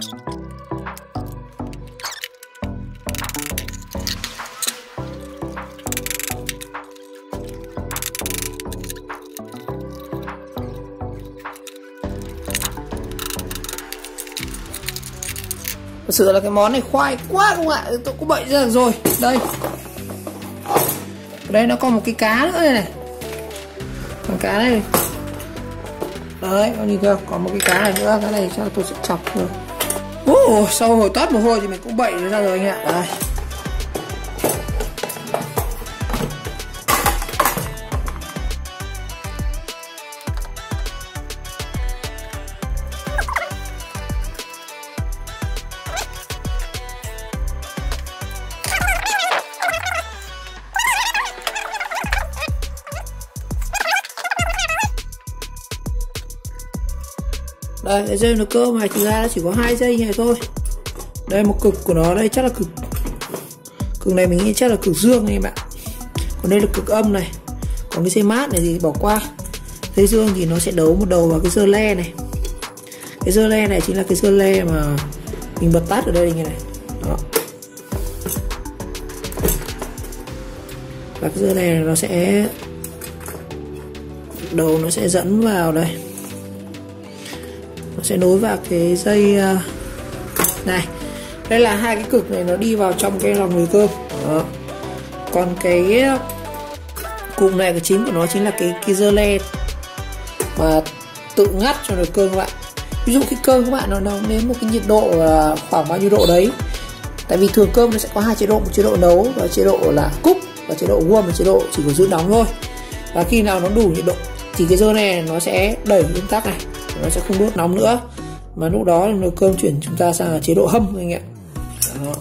Thật sự là cái món này khoai quá các bạn ạ, tôi cũng bậy ra được rồi. Đây, ở đây nó còn một cái cá nữa đây này, con cá này đấy, con nhìn chưa, còn một cái cá này nữa, cái này chắc tôi sẽ chọc rồi. Sau hồi toát mồ hôi thì mình cũng bậy ra rồi anh ạ. Đây, đây, cái dây nó cơ mà thực ra nó chỉ có 2 dây như này thôi. Đây, một cực của nó đây chắc là cực này mình nghĩ chắc là cực dương này em ạ. Còn đây là cực âm này. Còn cái dây mát này thì bỏ qua. Dây dương thì nó sẽ đấu một đầu vào cái dơ le này. Cái dơ le này chính là cái dơ le mà mình bật tắt ở đây như này. Đó. Và cái dơ le này nó sẽ đầu nó sẽ dẫn vào đây, nó sẽ nối vào cái dây này. Đây là 2 cái cực này nó đi vào trong cái lòng nồi cơm. Đó. Còn cái cùng này, cái chính của nó chính là cái dơ le mà tự ngắt cho nồi cơm các bạn. Ví dụ cái cơm các bạn nó nấu đến một cái nhiệt độ là khoảng bao nhiêu độ đấy. Tại vì thường cơm nó sẽ có 2 chế độ, một chế độ nấu và chế độ là cúc, và chế độ warm và chế độ chỉ có giữ nóng thôi. Và khi nào nó đủ nhiệt độ thì cái dơ này nó sẽ đẩy lên tắc này, nó sẽ không đốt nóng nữa, mà lúc đó nồi cơm chuyển chúng ta sang chế độ hâm anh ạ. Đó.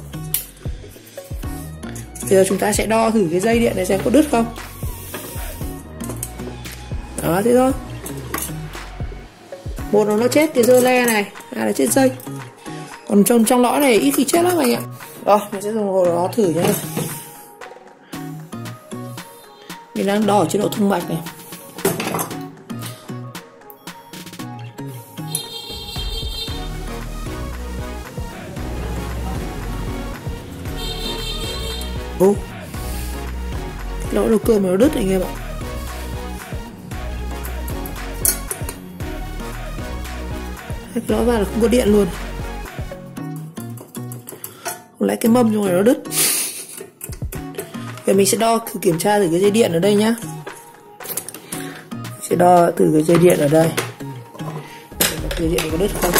Bây giờ chúng ta sẽ đo thử cái dây điện này xem có đứt không. Đó, thế thôi. Một là nó chết cái dơ le này, hai là chết dây. Còn trong lõi này ít khi chết lắm anh ạ. Rồi, mình sẽ dùng hồ đó thử nhé. Mình đang đo ở chế độ thông mạch này. Lỗ đầu cơm nó đứt anh em ạ. Cái lỗ vào là không có điện luôn. Không lẽ cái mâm trong này nó đứt. Giờ mình sẽ đo thử kiểm tra thử cái dây điện ở đây nhá. Sẽ đo thử cái dây điện ở đây. Dây điện này có đứt không?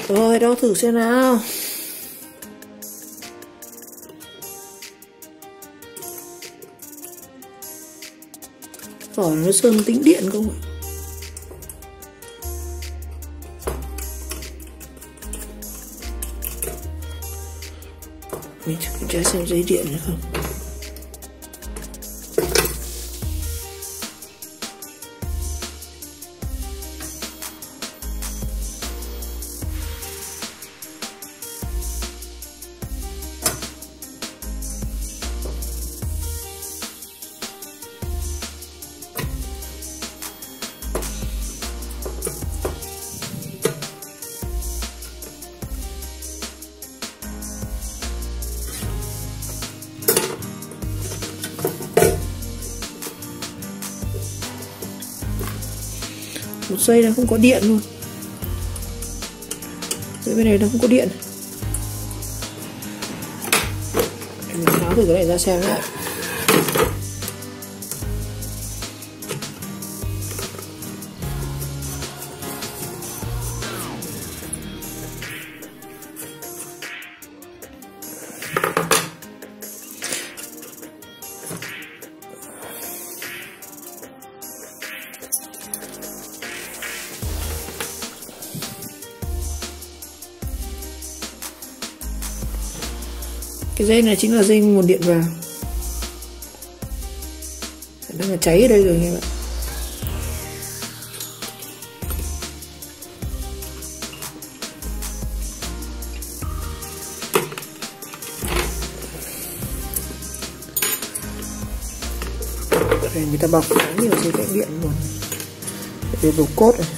Rồi, đo thử xem nào. Hỏi nó sơn tính điện không ạ? Mình thử kiểm tra xem dây điện nữa không. Một dây nó không có điện luôn. Dây bên này nó không có điện. Mình tháo thử cái này ra xem lại. Cái dây này chính là dây nguồn điện vào. Đang là cháy ở đây rồi anh em ạ. Đây, người ta bọc khá nhiều dây cạnh điện luôn. Đây dầu cốt này.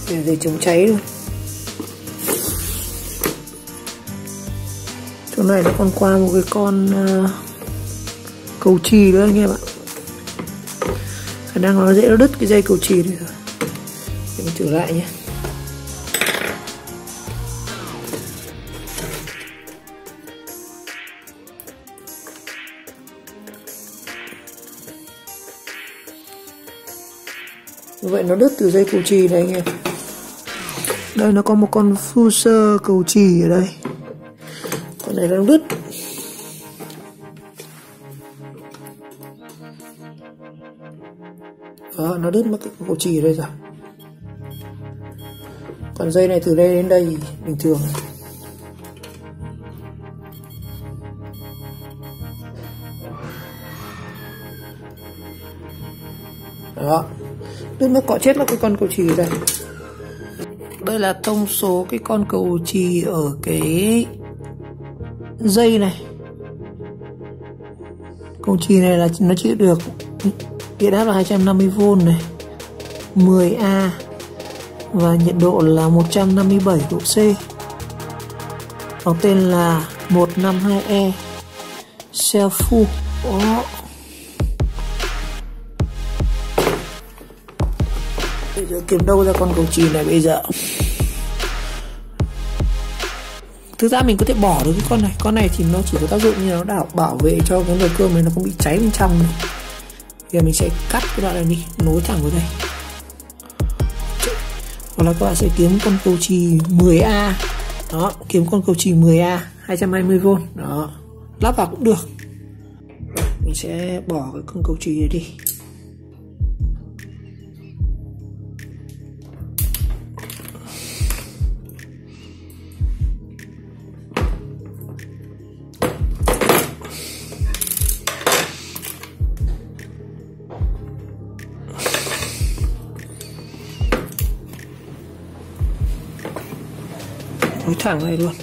Đây là dây chống cháy luôn. Chỗ này nó còn qua một cái con cầu chì nữa anh em ạ. Khả năng nó dễ nó đứt cái dây cầu chì này rồi. Để mình thử lại nhé. Như vậy nó đứt từ dây cầu chì này anh em. Đây nó có một con fuser cầu chì ở đây. Con này đang đứt. Đó, nó đứt mất cái cầu chì ở đây rồi. Còn dây này từ đây đến đây bình thường. Đó, đứt mất cọ chết mất cái con cầu chì ở đây. Đây là thông số cái con cầu chì ở cái dây này. Cầu chì này là nó chịu được điện áp là 250V này, 10A và nhiệt độ là 157 độ C. Có tên là 152E Cell Full. Bây giờ kiếm đâu ra con cầu chì này bây giờ? Thực ra mình có thể bỏ được cái con này. Con này thì nó chỉ có tác dụng như nó bảo vệ cho cái nồi cơm này nó không bị cháy bên trong này. Bây giờ mình sẽ cắt cái đoạn này đi, nối thẳng vào đây. Hoặc là các bạn sẽ kiếm con cầu chì 10A. Đó, kiếm con cầu chì 10A 220V. Đó, lắp vào cũng được. Mình sẽ bỏ cái con cầu chì này đi. Nối thẳng này luôn.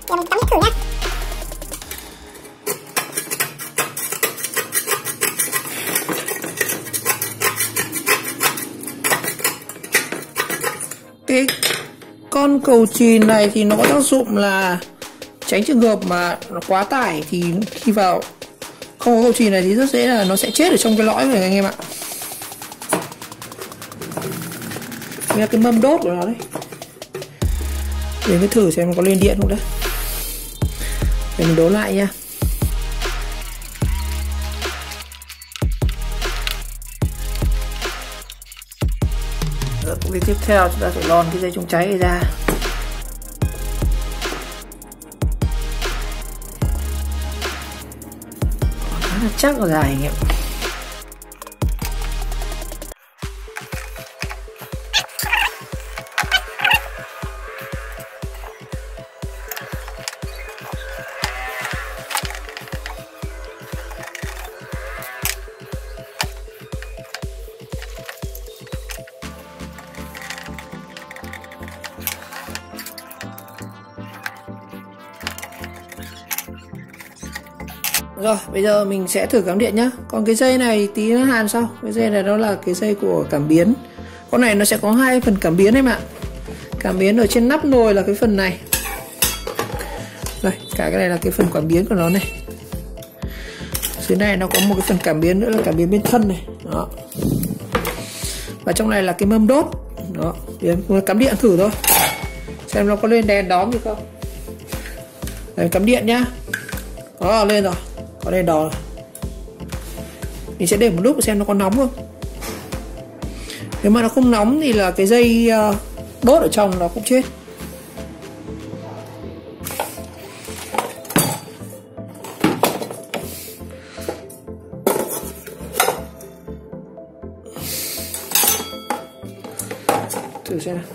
Mình tắm nước thử nhá. Cái con cầu chì này thì nó có tác dụng là tránh trường hợp mà nó quá tải, thì khi vào không có cầu chì này thì rất dễ là nó sẽ chết ở trong cái lõi này anh em ạ. Đây là cái mâm đốt của nó đấy. Để mình thử xem nó có lên điện không đấy. Để mình đố lại nha. Công việc tiếp theo chúng ta phải lòn cái dây chống cháy này ra. Khá là chắc là dài anh em. Rồi, bây giờ mình sẽ thử cắm điện nhá. Còn cái dây này tí nó hàn sau. Cái dây này đó là cái dây của cảm biến. Con này nó sẽ có hai phần cảm biến em ạ. Cảm biến ở trên nắp nồi là cái phần này. Đây, cả cái này là cái phần cảm biến của nó này. Dưới này nó có một cái phần cảm biến nữa là cảm biến bên thân này. Đó. Và trong này là cái mâm đốt. Đó, thì em cắm điện thử thôi, xem nó có lên đèn đóm gì không. Đây, cắm điện nhá. Đó, lên rồi, có đèn đỏ rồi. Mình sẽ để một lúc xem nó có nóng không. Nếu mà nó không nóng thì là cái dây đốt ở trong nó cũng chết. Thử xem nào.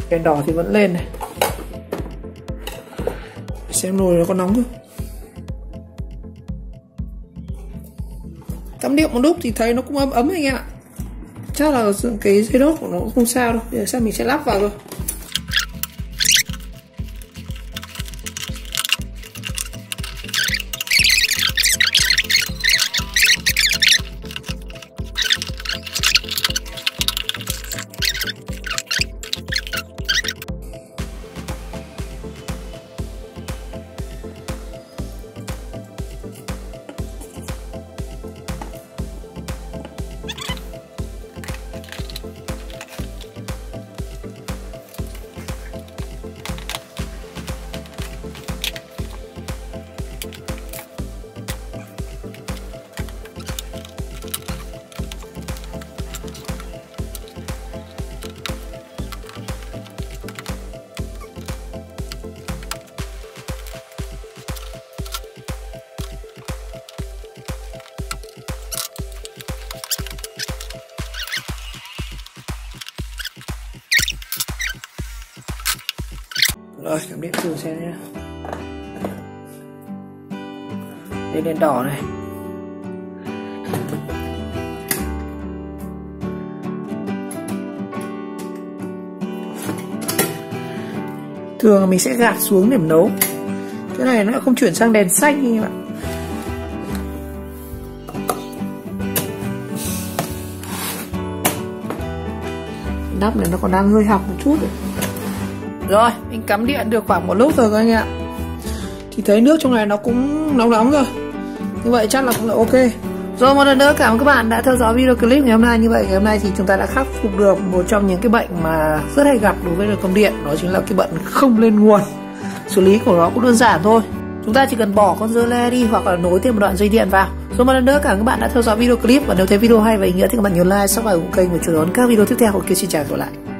Đèn đỏ thì vẫn lên này. Xem nồi nó có nóng không. Cắm điện một lúc thì thấy nó cũng ấm ấm anh em ạ. Chắc là cái dây đốt của nó cũng không sao đâu. Bây giờ mình sẽ lắp vào thôi. Rồi, cắm điện thử xem nhé. Lên đèn đỏ này. Thường mình sẽ gạt xuống để nấu. Cái này nó không chuyển sang đèn xanh như vậy. Nắp này nó còn đang hơi hỏng một chút rồi. Rồi, mình cắm điện được khoảng một lúc rồi các anh ạ. Thì thấy nước trong này nó cũng nóng nóng rồi. Như vậy chắc là cũng là ok. Rồi, một lần nữa cảm ơn các bạn đã theo dõi video clip ngày hôm nay. Như vậy ngày hôm nay thì chúng ta đã khắc phục được một trong những cái bệnh mà rất hay gặp đối với nồi cơm điện. Đó chính là cái bệnh không lên nguồn. Xử lý của nó cũng đơn giản thôi. Chúng ta chỉ cần bỏ con dơ le đi hoặc là nối thêm một đoạn dây điện vào. Rồi một lần nữa cảm ơn các bạn đã theo dõi video clip. Và nếu thấy video hay và ý nghĩa thì các bạn nhớ like, subscribe ủng hộ kênh và chờ đón các video tiếp theo. Ok, xin chào và gặp lại.